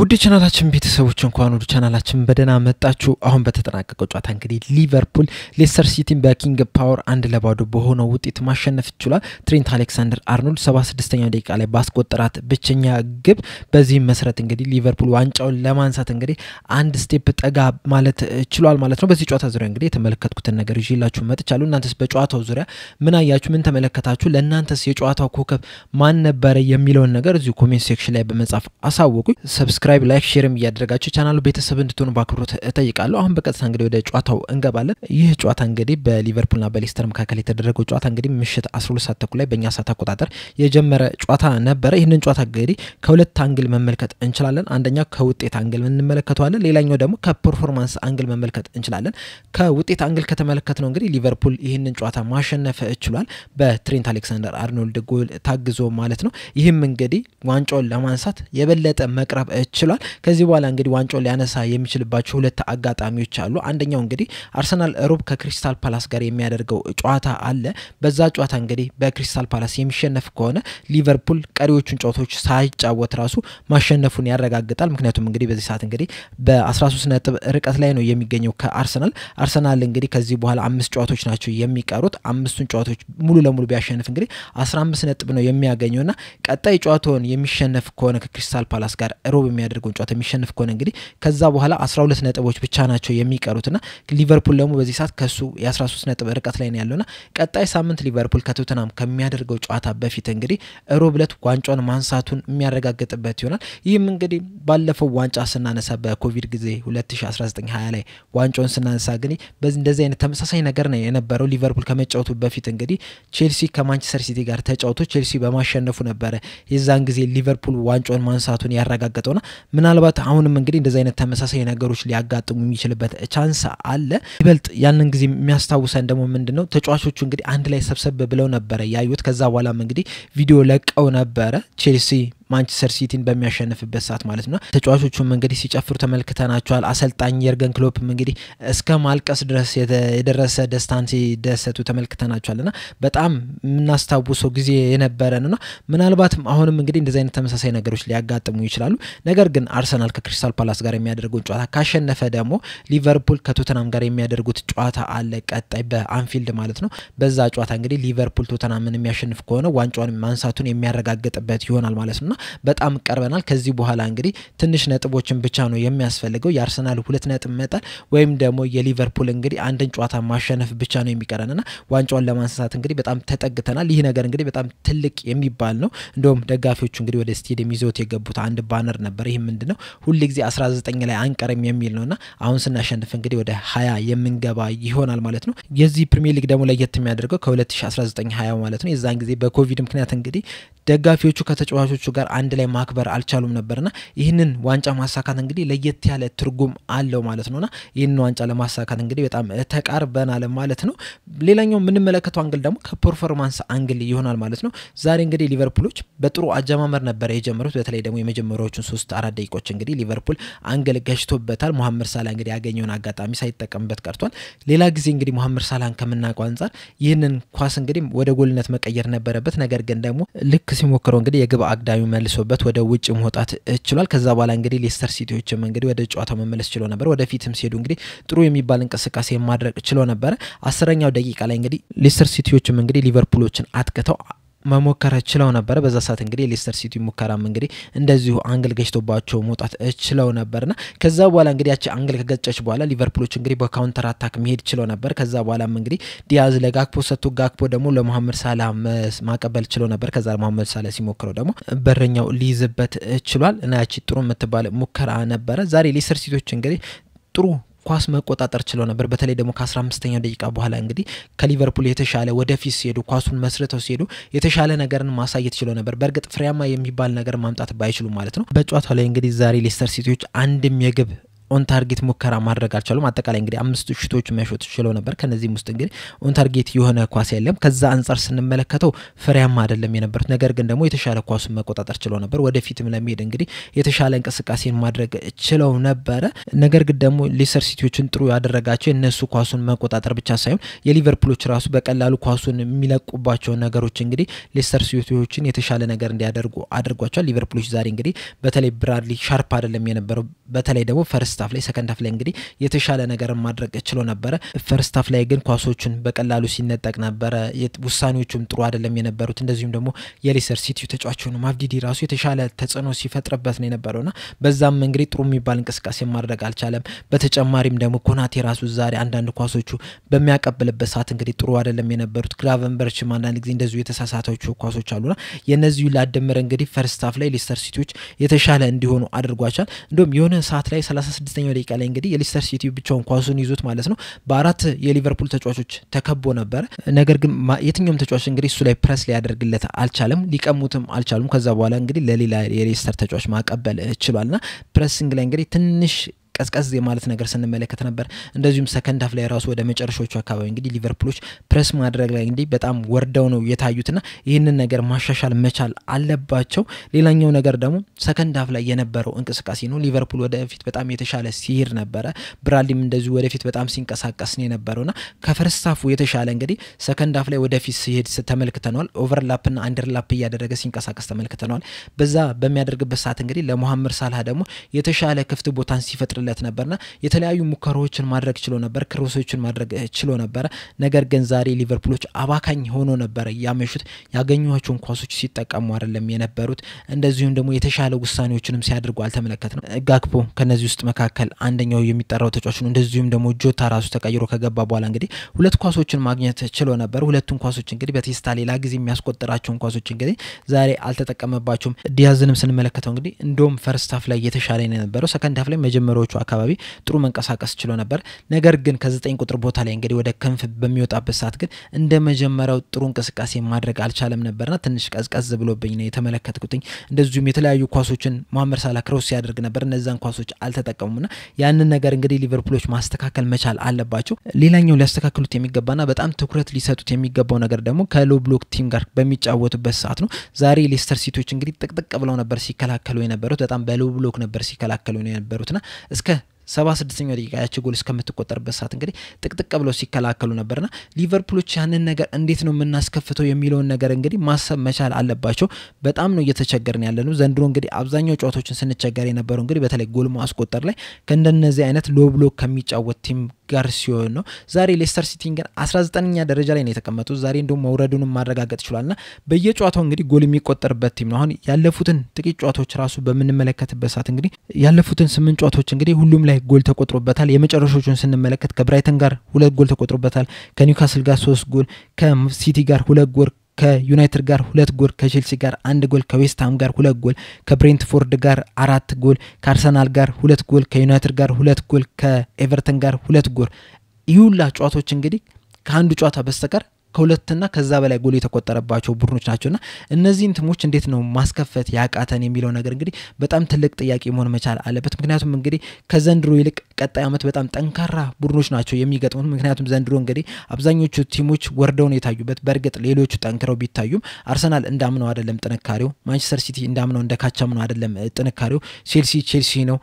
ውድ ቻናላችን ቤተሰቦች እንኳን ወደ ቻናላችን በደና መጣችሁ። አሁን በተጠናቀቀው ጨዋታ እንግዲህ ሊቨርፑል ሌስተር ሲቲን በኪንግ ፓወር 1-2 በሆነው ውጤት ማሸነፍ ችሏል። ትሬንት አሌክሳንደር-አርኖልድ 76ኛው ደቂቃ ላይ ባስቆጠራት ብቸኛ ግብ በዚህ መሰረት እንግዲህ ሊቨርፑል ዋንጫውን ለማንሳት እንግዲህ አንድ ስቴፕ ጠጋ ማለት ችሏል ማለት ነው። በዚህ ጨዋታ ዙሪያ እንግዲህ የተመለከትኩትን ነገር ይዤላችሁ መጥቻለሁ። እናንተስ በጨዋታው ዙሪያ ምን አያችሁ? ምን ተመለከታችሁ? ለእናንተስ የጨዋታው ኮከብ ማን ነበር የሚለውን ነገር እዚሁ ኮሜንት ሴክሽን ላይ በመጻፍ አሳውቁኝ። ሰብስክራይብ ላይክ ሼርም ያደረጋችሁ ቻናሉ ቤተሰብ እንድትሆኑ በአክብሮት እጠይቃለሁ። አሁን በቀጥታ እንግዲህ ወደ ጨዋታው እንገባለን። ይህ ጨዋታ እንግዲህ በሊቨርፑልና በሌስተር መካከል የተደረገው ጨዋታ እንግዲህ ምሽት 12 ሰዓት ተኩል ላይ በእኛ ሰዓት አቆጣጠር የጀመረ ጨዋታ ነበር። ይህንን ጨዋታ እንግዲህ ከሁለት አንግል መመልከት እንችላለን። አንደኛው ከውጤት አንግል እንመለከተዋለን፣ ሌላኛው ደግሞ ከፐርፎርማንስ አንግል መመልከት እንችላለን። ከውጤት አንግል ከተመለከትነው እንግዲህ ሊቨርፑል ይህንን ጨዋታ ማሸነፍ ችሏል በትሬንት አሌክሳንደር-አርኖልድ ጎል ታግዞ ማለት ነው። ይህም እንግዲህ ዋንጫውን ለማንሳት የበለጠ መቅረብ ችሏል። ከዚህ በኋላ እንግዲህ ዋንጫውን ሊያነሳ የሚችልባቸው ሁለት አጋጣሚዎች አሉ። አንደኛው እንግዲህ አርሰናል ሮብ ከክሪስታል ፓላስ ጋር የሚያደርገው ጨዋታ አለ። በዛ ጨዋታ እንግዲህ በክሪስታል ፓላስ የሚሸነፍ ከሆነ ሊቨርፑል ቀሪዎቹን ጨዋታዎች ሳይጫወት ራሱ ማሸነፉን ያረጋግጣል። ምክንያቱም እንግዲህ በዚህ ሰዓት እንግዲህ በ13 ነጥብ ርቀት ላይ ነው የሚገኘው ከአርሰናል። አርሰናል እንግዲህ ከዚህ በኋላ 5 ጨዋታዎች ናቸው የሚቀሩት። 5ቱን ጨዋታዎች ሙሉ ለሙሉ ቢያሸንፍ እንግዲህ 15 ነጥብ ነው የሚያገኘውና ቀጣይ ጨዋታውን የሚሸነፍ ከሆነ ከክሪስታል ፓላስ ጋር ሮብ የሚያደርገው ጨዋታ የሚሸነፍ ከሆነ እንግዲህ ከዛ በኋላ 12 ነጥቦች ብቻ ናቸው የሚቀሩትና ሊቨርፑል ደግሞ በዚህ ሰዓት ከሱ የ13 ነጥብ ርቀት ላይ ነው ያለውና ቀጣይ ሳምንት ሊቨርፑል ከቶተንሃም ከሚያደርገው ጨዋታ በፊት እንግዲህ ሮብ ዕለት ዋንጫውን ማንሳቱን የሚያረጋግጥበት ይሆናል። ይህም እንግዲህ ባለፈው ዋንጫ ስናነሳ በኮቪድ ጊዜ 2019-20 ላይ ዋንጫውን ስናነሳ ግን እንደዚህ አይነት ተመሳሳይ ነገር ነው የነበረው። ሊቨርፑል ከመጫወቱ በፊት እንግዲህ ቼልሲ ከማንቸስተር ሲቲ ጋር ተጫውቶ ቼልሲ በማሸነፉ ነበረ የዛን ጊዜ ሊቨርፑል ዋንጫውን ማንሳቱን ያረጋግጠውና ምናልባት አሁንም እንግዲህ እንደዚህ አይነት ተመሳሳይ ነገሮች ሊያጋጥሙ የሚችልበት ቻንስ አለ። ይበልጥ ያንን ጊዜ የሚያስታውሰን ደግሞ ምንድነው ተጫዋቾቹ እንግዲህ አንድ ላይ ሰብሰብ ብለው ነበር ያዩት። ከዛ በኋላም እንግዲህ ቪዲዮ ለቀው ነበር ቼልሲ ማንቸስተር ሲቲን በሚያሸንፍበት ሰዓት ማለት ነው። ተጫዋቾቹም እንግዲህ ሲጨፍሩ ተመልክተናቸዋል። አሰልጣኝ የርገን ክሎፕም እንግዲህ እስከ ማልቀስ ድረስ የደረሰ ደስታን ሲደሰቱ ተመልክተናቸዋልና በጣም የምናስታውሰው ጊዜ የነበረ ነውና ምናልባትም አሁንም እንግዲህ እንደዚህ አይነት ተመሳሳይ ነገሮች ሊያጋጥሙ ይችላሉ። ነገር ግን አርሰናል ከክሪስታል ፓላስ ጋር የሚያደርጉት ጨዋታ ካሸነፈ ደግሞ ሊቨርፑል ከቶተንሃም ጋር የሚያደርጉት ጨዋታ አለ ቀጣይ በአንፊልድ ማለት ነው። በዛ ጨዋታ እንግዲህ ሊቨርፑል ቶተንሃምን የሚያሸንፍ ከሆነ ዋንጫውን ማንሳቱን የሚያረጋግጥበት ይሆናል ማለት ነው። በጣም ቀርበናል። ከዚህ በኋላ እንግዲህ ትንሽ ነጥቦችን ብቻ ነው የሚያስፈልገው። የአርሰናል 2 ነጥብ መጣል ወይም ደግሞ የሊቨርፑል እንግዲህ አንድን ጨዋታ ማሸነፍ ብቻ ነው የሚቀረንና ዋንጫውን ለማንሳት እንግዲህ በጣም ተጠግተናል። ይህ ነገር እንግዲህ በጣም ትልቅ የሚባል ነው። እንደውም ደጋፊዎቹ እንግዲህ ወደ ስቴዲየም ይዘውት የገቡት አንድ ባነር ነበር። ይሄ ምንድነው ሁሉ ጊዜ 19 ላይ አንቀርም የሚል ነውና አሁን ስናሸንፍ እንግዲህ ወደ 20 የምንገባ ይሆናል ማለት ነው። የዚህ ፕሪሚየር ሊግ ደግሞ ለየት የሚያደርገው ከ2019-20 ማለት ነው የዛን ጊዜ በኮቪድ ምክንያት እንግዲህ ደጋፊዎቹ ከተጫዋቾቹ ጋር አንድ ላይ ማክበር አልቻሉም ነበርና ይህንን ዋንጫ ማሳካት እንግዲህ ለየት ያለ ትርጉም አለው ማለት ነውና ይህንን ዋንጫ ለማሳካት እንግዲህ በጣም ተቃርበናል ማለት ነው። ሌላኛው የምንመለከተው አንግል ደግሞ ከፐርፎርማንስ አንግል ይሆናል ማለት ነው። ዛሬ እንግዲህ ሊቨርፑሎች በጥሩ አጀማመር ነበር የጀመሩት። በተለይ ደግሞ የመጀመሪያዎቹን 3-4 ደቂቃዎች እንግዲህ ሊቨርፑል አንግል ገሽቶበታል። መሐመድ ሳላ እንግዲህ ያገኘውን አጋጣሚ ሳይጠቀምበት ቀርቷል። ሌላ ጊዜ እንግዲህ መሐመድ ሳላን ከምናውቀው አንፃር ይህንን ኳስ እንግዲህ ወደ ጎልነት መቀየር ነበረበት። ነገር ግን ደግሞ ልክ ሲሞክረው እንግዲህ የግብ አግዳሚ መልሶበት ወደ ውጭ መውጣት ችሏል። ከዛ በኋላ እንግዲህ ሌስተር ሲቲዎችም እንግዲህ ወደ ጨዋታው መመለስ ችሎ ነበር። ወደፊትም ሲሄዱ እንግዲህ ጥሩ የሚባል እንቅስቃሴ ማድረግ ችሎ ነበር። 10ኛው ደቂቃ ላይ እንግዲህ ሌስተር ሲቲዎችም እንግዲህ ሊቨርፑሎችን አጥቅተው መሞከር ችለው ነበር። በዛ ሰዓት እንግዲህ ሌስተር ሲቲ ሙከራም እንግዲህ እንደዚሁ አንግል ገጭቶባቸው መውጣት ችለው ነበርና ከዛ በኋላ እንግዲህ ያቺ አንግል ከገጨች በኋላ ሊቨርፑሎች እንግዲህ በካውንተር አታክ መሄድ ችለው ነበር። ከዛ በኋላም እንግዲህ ዲያዝ ለጋክፖ ሰጥቶ ጋክፖ ደግሞ ለመሐመድ ሳላ ማቀበል ችለው ነበር። ከዛ መሐመድ ሳላ ሲሞክረው ደግሞ በረኛው ሊይዝበት ችሏል እና ያቺ ጥሩ የምትባል ሙከራ ነበረ። ዛሬ ሌስተር ሲቲዎች እንግዲህ ጥሩ ኳስ መቆጣጠር ችሎ ነበር። በተለይ ደግሞ ከ15ኛው ደቂቃ በኋላ እንግዲህ ከሊቨርፑል የተሻለ ወደፊት ሲሄዱ ኳሱን መስርተው ሲሄዱ የተሻለ ነገርን ማሳየት ችሎ ነበር። በርግጥ ፍሬያማ የሚባል ነገር ማምጣት ባይችሉ ማለት ነው። በጨዋታው ላይ እንግዲህ ዛሬ ሌስተር ሲቲዎች አንድም የግብ ኦን ታርጌት ሙከራ ማድረግ አልቻሉም አጠቃላይ እንግዲህ 5 ሹቶች መሾት ችለው ነበር ከነዚህም ውስጥ እንግዲህ ኦን ታርጌት የሆነ ኳስ የለም ከዛ አንፃር ስንመለከተው ፍሬያማ አይደለም የነበሩት ነገር ግን ደግሞ የተሻለ ኳሱን መቆጣጠር ችለው ነበር ወደፊትም ለሚሄድ እንግዲህ የተሻለ እንቅስቃሴን ማድረግ ችለው ነበር ነገር ግን ደግሞ ሌስተር ሲቲዎችን ጥሩ ያደረጋቸው እነሱ ኳሱን መቆጣጠር ብቻ ሳይሆን የሊቨርፑሎች ራሱ በቀላሉ ኳሱን የሚለቁባቸው ነገሮች እንግዲህ ሌስተር ሲቲዎችን የተሻለ ነገር እንዲያደርጉ አድርጓቸዋል ሊቨርፑሎች ዛሬ እንግዲህ በተለይ ብራድሊ ሻርፕ አይደለም የነበረው በተለይ ደግሞ ፈርስት ሃፍ ላይ ሰከንድ ሃፍ ላይ እንግዲህ የተሻለ ነገር ማድረግ ችለው ነበር ፈርስት ሃፍ ላይ ግን ኳሶችን በቀላሉ ሲነጠቅ ነበር ውሳኔዎቹም ጥሩ አይደለም የነበሩት እንደዚሁም ደግሞ የሌስተር ሲቲ ተጫዋቾች ነው ማቭዲዲ ራሱ የተሻለ ተጽዕኖ ሲፈጥርበት ነው የነበረውና በዛም እንግዲህ ጥሩ የሚባል እንቅስቃሴ ማድረግ አልቻለም በተጨማሪም ደግሞ ኮናቴ ራሱ ዛሬ አንዳንድ ኳሶቹ በሚያቀብልበት ሰዓት እንግዲህ ጥሩ አይደለም የነበሩት ግራቨንበርችም አንዳንድ ጊዜ እንደዚሁ የተሳሳተው ኳሶች አሉና የነዚሁ ላደመረ እንግዲህ ፈርስት ሃፍ ላይ ሌስተር ሲቲዎች የተሻለ እንዲሆኑ አድርጓቸዋል እንደውም የሆነ ሰዓት ላይ 36ኛው ደቂቃ ላይ እንግዲህ የሌስተር ሲቲ ብቻውን ኳሱን ይዞት ማለት ነው በአራት የሊቨርፑል ተጫዋቾች ተከቦ ነበር ነገር ግን የትኛውም ተጫዋች እንግዲህ እሱ ላይ ፕሬስ ሊያደርግለት አልቻለም ሊቀሙትም አልቻሉም ከዛ በኋላ እንግዲህ ለሌላ የሌስተር ተጫዋች ማቀበል ችሏልና ፕሬሲንግ ላይ እንግዲህ ትንሽ ቀዝቀዝ የማለት ነገር ስንመለከት ነበር እንደዚሁም ሰከንድ ሃፍ ላይ ራሱ ወደ መጨረሻዎቹ አካባቢ እንግዲህ ሊቨርፑሎች ፕሬስ ማድረግ ላይ እንግዲህ በጣም ወርደው ነው የታዩትና ይህንን ነገር ማሻሻል መቻል አለባቸው ሌላኛው ነገር ደግሞ ሰከንድ ሃፍ ላይ የነበረው እንቅስቃሴ ነው ሊቨርፑል ወደፊት በጣም የተሻለ ሲሄድ ነበር ብራድሊም እንደዚሁ ወደፊት በጣም ሲንቀሳቀስ ነው የነበረውና ከፈርስት ሃፉ የተሻለ እንግዲህ ሰከንድ ሃፍ ላይ ወደፊት ሲሄድ ተመልክተናል ኦቨርላፕና አንደርላፕ ያደረገ ሲንቀሳቀስ ተመልክተናል በዛ በሚያደርግበት ሰዓት እንግዲህ ለሙሐመድ ሳላህ ደግሞ የተሻለ ክፍት ቦታን ሲፈጥር ነበርና የተለያዩ ሙከራዎችን ማድረግ ችሎ ነበር ክሮሶችን ማድረግ ችሎ ነበር ነገር ግን ዛሬ ሊቨርፑሎች አባካኝ ሆኖ ነበር ያመሹት ያገኙዋቸውን ኳሶች ሲጠቀሙ አይደለም የነበሩት እንደዚሁም ደግሞ የተሻለ ውሳኔዎችንም ሲያደርጉ አልተመለከተንም ጋክፖ ከነዚህ ውስጥ መካከል አንደኛው የሚጠራው ተጫዋች ነው እንደዚሁም ደግሞ ጆታ ራሱ ተቀይሮ ከገባ በኋላ እንግዲህ ሁለት ኳሶችን ማግኘት ችሎ ነበር ሁለቱን ኳሶች እንግዲህ በቴስታ ሌላ ጊዜ የሚያስቆጥራቸውን ኳሶች እንግዲህ ዛሬ አልተጠቀመባቸውም ዲያዝንም ስንመለከተው እንግዲህ እንደውም ፈርስት ሃፍ ላይ የተሻለ የነበረው ሰከንድ ሃፍ ላይ መጀመሪያው አካባቢ ጥሩ መንቀሳቀስ ችሎ ነበር ነገር ግን ከ9 ቁጥር ቦታ ላይ እንግዲህ ወደ ክንፍ በሚወጣበት ሰዓት ግን እንደመጀመሪያው ጥሩ እንቅስቃሴ ማድረግ አልቻለም ነበርና ትንሽ ቀዝቀዝ ብሎብኝ ነው የተመለከትኩትኝ እንደዚሁም የተለያዩ ኳሶችን ሙሐመድ ሳላህ ክሮስ ያደርግ ነበር እነዛን ኳሶች አልተጠቀሙምና ያንን ነገር እንግዲህ ሊቨርፑሎች ማስተካከል መቻል አለባቸው ሌላኛው ሊያስተካክሉት የሚገባና በጣም ትኩረት ሊሰጡት የሚገባው ነገር ደግሞ ከሎ ብሎክ ቲም ጋር በሚጫወቱበት ሰዓት ነው ዛሬ ሌስተር ሲቲዎች እንግዲህ ጥቅጥቅ ብለው ነበር ሲከላከሉ የነበሩት በጣም በሎ ብሎክ ነበር ሲከላከሉ የነበሩትና እስከ 76ኛው ደቂቃ ያቺ ጎል እስከምትቆጠርበት ሰዓት እንግዲህ ጥቅጥቅ ብለው ሲከላከሉ ነበርና ሊቨርፑሎች ያንን ነገር እንዴት ነው የምናስከፍተው የሚለውን ነገር እንግዲህ ማሰብ መቻል አለባቸው በጣም ነው እየተቸገርን ያለነው ዘንድሮ እንግዲህ አብዛኛው ጨዋታዎችን ስንቸገር የነበረው እንግዲህ በተለይ ጎል ማስቆጠር ላይ ከእንደነዚህ አይነት ሎ ብሎክ ከሚጫወት ቲም ጋር ሲሆን ነው ዛሬ ሌስተር ሲቲን ግን 19ኛ ደረጃ ላይ ነው የተቀመጡት ዛሬ እንደውም መውረዱንም ማረጋገጥ ይችላልና በየጨዋታው እንግዲህ ጎል የሚቆጠርበት ቲም ነው አሁን ያለፉትን ጥቂት ጨዋታዎች ራሱ በመንመለከትበት ሰዓት እንግዲህ ያለፉትን 8 ጨዋታዎች እንግዲህ ሁሉም ላይ ጎል ተቆጥሮበታል የመጨረሻዎቹን ስንመለከት ከብራይተን ጋር 2 ጎል ተቆጥሮበታል ከኒውካስል ጋር 3 ጎል ከሲቲ ጋር 2 ጎል ከዩናይትድ ጋር 2 ጎል ከቼልሲ ጋር 1 ጎል ከዌስትሃም ጋር 2 ጎል ከብሬንትፎርድ ጋር 4 ጎል ከአርሰናል ጋር 2 ጎል ከዩናይትድ ጋር 2 ጎል ከኤቨርተን ጋር 2 ጎል ይሁላ ጨዋታዎች እንግዲህ ከአንዱ ጨዋታ በስተቀር ከሁለትና ከዛ በላይ ጎል የተቆጠረባቸው ቡድኖች ናቸውና እነዚህን ቲሞች እንዴት ነው ማስከፈት ያቃተን የሚለው ነገር እንግዲህ በጣም ትልቅ ጥያቄ መሆን መቻል አለበት ምክንያቱም እንግዲህ ከዘንድሮ ይልቅ ቀጣይ አመት በጣም ጠንካራ ቡድኖች ናቸው የሚገጥሙት ምክንያቱም ዘንድሮ እንግዲህ አብዛኞቹ ቲሞች ወርደው ነው የታዩበት በርግጥ ሌሎቹ ጠንክረው ቢታዩም አርሰናል እንዳምነው አይደለም ጥንካሬው ማንቸስተር ሲቲ እንዳምነው እንደካቻም ነው አይደለም ጥንካሬው ቼልሲ ነው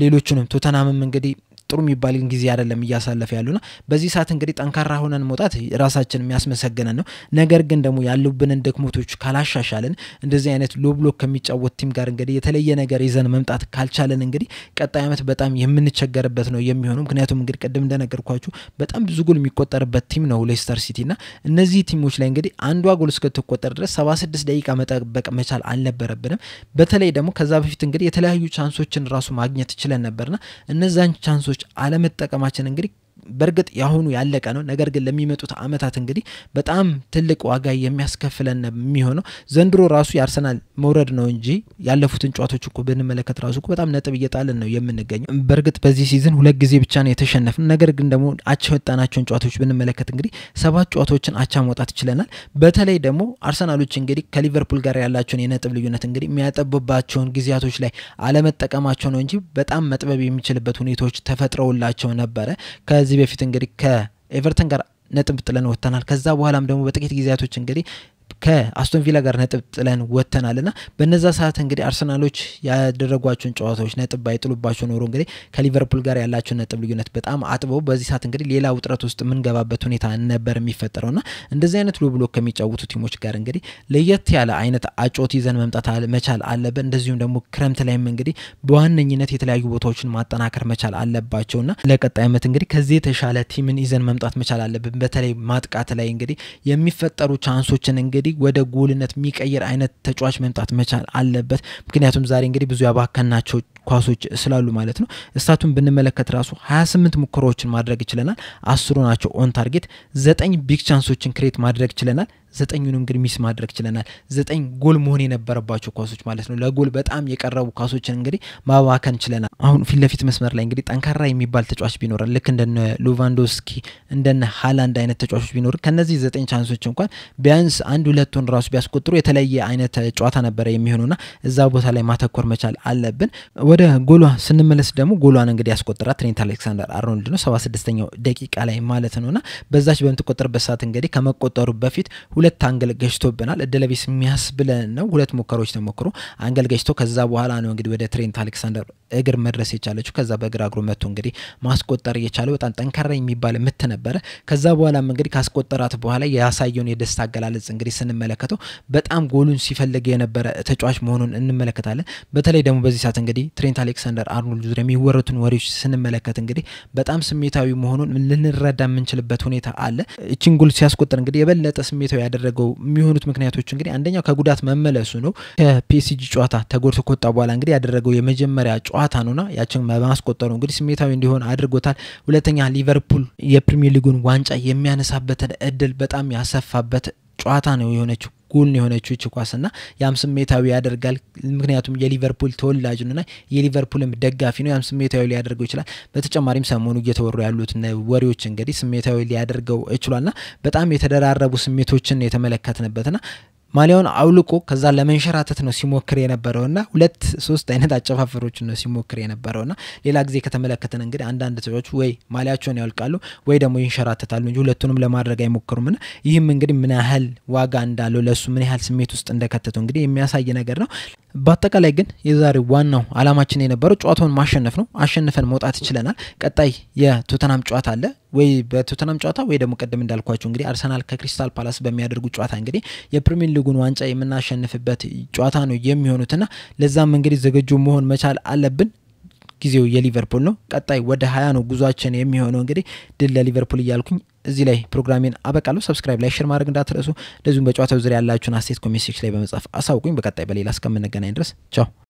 ሌሎቹንም ቶተናምም እንግዲህ ጥሩ የሚባል ጊዜ አይደለም እያሳለፈ ያሉና በዚህ ሰዓት እንግዲህ ጠንካራ ሆነን መውጣት ራሳችን የሚያስመሰግነን ነው ነገር ግን ደግሞ ያሉብንን ድክመቶች ካላሻሻልን እንደዚህ አይነት ሎ ብሎክ ከሚጫወት ቲም ጋር እንግዲህ የተለየ ነገር ይዘን መምጣት ካልቻለን እንግዲህ ቀጣይ አመት በጣም የምንቸገርበት ነው የሚሆነው ምክንያቱም እንግዲህ ቀደም እንደነገርኳችሁ በጣም ብዙ ጎል የሚቆጠርበት ቲም ነው ሌስተር ሲቲና እነዚህ ቲሞች ላይ እንግዲህ አንዷ ጎል እስከተቆጠረ ድረስ 76 ደቂቃ መጠበቅ መቻል አልነበረብንም በተለይ ደግሞ ከዛ በፊት እንግዲህ የተለያዩ ቻንሶችን ራሱ ማግኘት ይችላል ነበርና እነዛን ቻንሶች አለመጠቀማችን እንግዲህ በርግጥ ያሁኑ ያለቀ ነው ነገር ግን ለሚመጡት አመታት እንግዲህ በጣም ትልቅ ዋጋ የሚያስከፍለን የሚሆነው ዘንድሮ ራሱ ያርሰናል መውረድ ነው እንጂ ያለፉትን ጨዋታዎች እኮ ብንመለከት ራሱ እኮ በጣም ነጥብ እየጣለን ነው የምንገኘው በርግጥ በዚህ ሲዝን ሁለት ጊዜ ብቻ ነው የተሸነፈው ነገር ግን ደግሞ አቻ ወጣናቸውን ጨዋታዎች ብንመለከት እንግዲህ 7 ጨዋታዎችን አቻ መውጣት ይችላልናል በተለይ ደግሞ አርሰናሎች እንግዲህ ከሊቨርፑል ጋር ያላቸውን የነጥብ ልዩነት እንግዲህ የሚያጠብባቸውን ጊዜያቶች ላይ አለመጠቀማቸው ነው እንጂ በጣም መጥበብ የሚችልበት ሁኔታዎች ተፈጥረውላቸው ነበር ከዚህ በፊት እንግዲህ ከኤቨርተን ጋር ነጥብ ጥለን ወጥተናል ከዛ በኋላም ደግሞ በጥቂት ጊዜያቶች እንግዲህ ከአስቶን ቪላ ጋር ነጥብ ጥለን ወጥተናልና በነዛ ሰዓት እንግዲህ አርሰናሎች ያደረጓቸውን ጨዋታዎች ነጥብ ባይጥሉባቸው ኖሮ እንግዲህ ከሊቨርፑል ጋር ያላቸው ነጥብ ልዩነት በጣም አጥበው በዚህ ሰዓት እንግዲህ ሌላ ውጥረት ውስጥ ምን ገባበት ሁኔታ ነበር የሚፈጠረውና እንደዚህ አይነት ሎ ብሎክ ከሚጫወቱ ቲሞች ጋር እንግዲህ ለየት ያለ አይነት አጮት ይዘን መምጣት መቻል አለበት እንደዚሁም ደግሞ ክረምት ላይም እንግዲህ በዋነኝነት የተለያዩ ቦታዎችን ማጠናከር መቻል አለባቸውና ለቀጣይ አመት እንግዲህ ከዚህ የተሻለ ቲምን ይዘን መምጣት መቻል አለበት በተለይ ማጥቃት ላይ እንግዲህ የሚፈጠሩ ቻንሶችን እንግዲህ ወደ ጎልነት የሚቀየር አይነት ተጫዋች መምጣት መቻል አለበት ምክንያቱም ዛሬ እንግዲህ ብዙ ያባከናቸው ኳሶች ስላሉ ማለት ነው ስታቱን ብንመለከት ራሱ 28 ሙከራዎችን ማድረግ ይችላል 10 ናቸው ኦን ታርጌት 9 ቢግ ቻንሶችን ክሬት ማድረግ ይችላል 9ኙን እንግዲህ ሚስ ማድረግ ይችላል 9 ጎል መሆን የነበረባቸው ኳሶች ማለት ነው ለጎል በጣም የቀረቡ ኳሶችን እንግዲህ ማባከን ይችላል አሁን ፊት ለፊት መስመር ላይ እንግዲህ ጠንካራ የሚባል ተጫዋች ቢኖር ልክ እንደነ ሉቫንዶስኪ እንደነ ሃላንድ አይነት ተጫዋቾች ቢኖር ከነዚህ 9 ቻንሶች እንኳን ቢያንስ 1-2 ራሱ ቢያስቆጥሩ የተለየ አይነት ጨዋታ ነበር የሚሆነውና እዛ ቦታ ላይ ማተኮር መቻል አለብን ወደ ጎሏ ስንመለስ ደግሞ ጎሏን እንግዲህ ያስቆጠራ ትሬንት አሌክሳንደር አርኖልድ ነው 76ኛው ደቂቃ ላይ ማለት ነውና በዛች በምትቆጠርበት ሰዓት እንግዲህ ከመቆጠሩ በፊት ሁለት አንገል ገሽቶብናል እደለቢስ የሚያስብለን ነው ሁለት ሙከራዎች ተሞክሮ አንገል ገሽቶ ከዛ በኋላ ነው እንግዲህ ወደ ትሬንት አሌክሳንደር እግር መድረስ የቻለችው ከዛ በግራ እግሩ መጥቶ እንግዲህ ማስቆጠር የቻለው በጣም ጠንካራ የሚባል ምት ነበር ከዛ በኋላም እንግዲህ ካስቆጠራት በኋላ ያሳየውን የደስታ አገላለጽ እንግዲህ ስንመለከተው በጣም ጎሉን ሲፈልግ የነበረ ተጫዋች መሆኑን እንመለከታለን በተለይ ደግሞ በዚህ ሰዓት እንግዲህ ትሬንት አሌክሳንደር አርኖልድ ዙሪያ የሚወሩትን ወሬዎች ስንመለከት እንግዲህ በጣም ስሜታዊ መሆኑን ልንረዳ የምንችልበት ሁኔታ አለ እቺን ጎል ሲያስቆጠር እንግዲህ የበለጠ ስሜታዊ ያደረገው የሚሆኑት ምክንያቶች እንግዲህ አንደኛው ከጉዳት መመለሱ ነው ከፒኤስጂ ጨዋታ ተጎድቶ ከወጣ በኋላ እንግዲህ ያደረገው የመጀመሪያ ጨዋታ ነውና ያችን ማስቆጠሩ እንግዲህ ስሜታዊ እንዲሆን አድርጎታል ሁለተኛ ሊቨርፑል የፕሪሚየር ሊጉን ዋንጫ የሚያነሳበት እድል በጣም ያሰፋበት ጨዋታ ነው የሆነችው ጎል ነው የሆነችው እቺ ኳስና ያም ስሜታዊ ያደርጋል ምክንያቱም የሊቨርፑል ተወላጅ ነውና የሊቨርፑልም ደጋፊ ነው ያም ስሜታዊ ሊያደርገው ይችላል በተጨማሪም ሰሞኑ እየተወሩ ያሉት ወሬዎች እንግዲህ ስሜታዊ ሊያደርገው ይችላልና በጣም የተደራረቡ ስሜቶችን የተመለከተነበትና ማሊያውን አውልቆ ከዛ ለመንሸራተት ነው ሲሞክር የነበረውና 2-3 አይነት አጨፋፈሮች ነው ሲሞክር የነበረውና ሌላ ጊዜ ከተመለከተን እንግዲህ አንዳንድ ተጫዋቾች ወይ ማሊያቸውን ያውልቃሉ ወይ ደግሞ ይንሸራተታሉ እንጂ ሁለቱንም ለማድረግ አይሞክሩምና ይህም እንግዲህ ምን ያህል ዋጋ እንዳለው ለሱ ምን ያህል ስሜት ውስጥ እንደከተተው እንግዲህ የሚያሳይ ነገር ነው በአጠቃላይ ግን የዛሬው ዋናው አላማችን የነበረው ጨዋታውን ማሸነፍ ነው አሸንፈን መውጣት ይችላልናል ቀጣይ የቶተናም ጨዋታ አለ ወይ በቶተናም ጨዋታ ወይ ደግሞ ቀደም እንዳልኳችሁ እንግዲህ አርሰናል ከክሪስታል ፓላስ በሚያደርጉ ጨዋታ እንግዲህ የፕሪሚየር ሊጉን ዋንጫ የምናሸንፍበት ጨዋታ ነው የሚሆኑትና ለዛም እንግዲህ ዝግጁ መሆን መቻል አለብን ጊዜው የሊቨርፑል ነው ቀጣይ ወደ 20 ነው ጉዟችን የሚሆነው እንግዲህ ድል ለሊቨርፑል ይያልኩኝ እዚህ ላይ ፕሮግራሜን አበቃለሁ ሰብስክራይብ ላይ ሼር ማድረግ እንዳትረሱ እንደዚሁም በጨዋታው ዙሪያ ያላችሁን አስተያየት ኮሜንት ሴክሽን ላይ በመጻፍ አሳውቁኝ በቀጣይ በሌላ እስከምንገናኝ ድረስ ቻው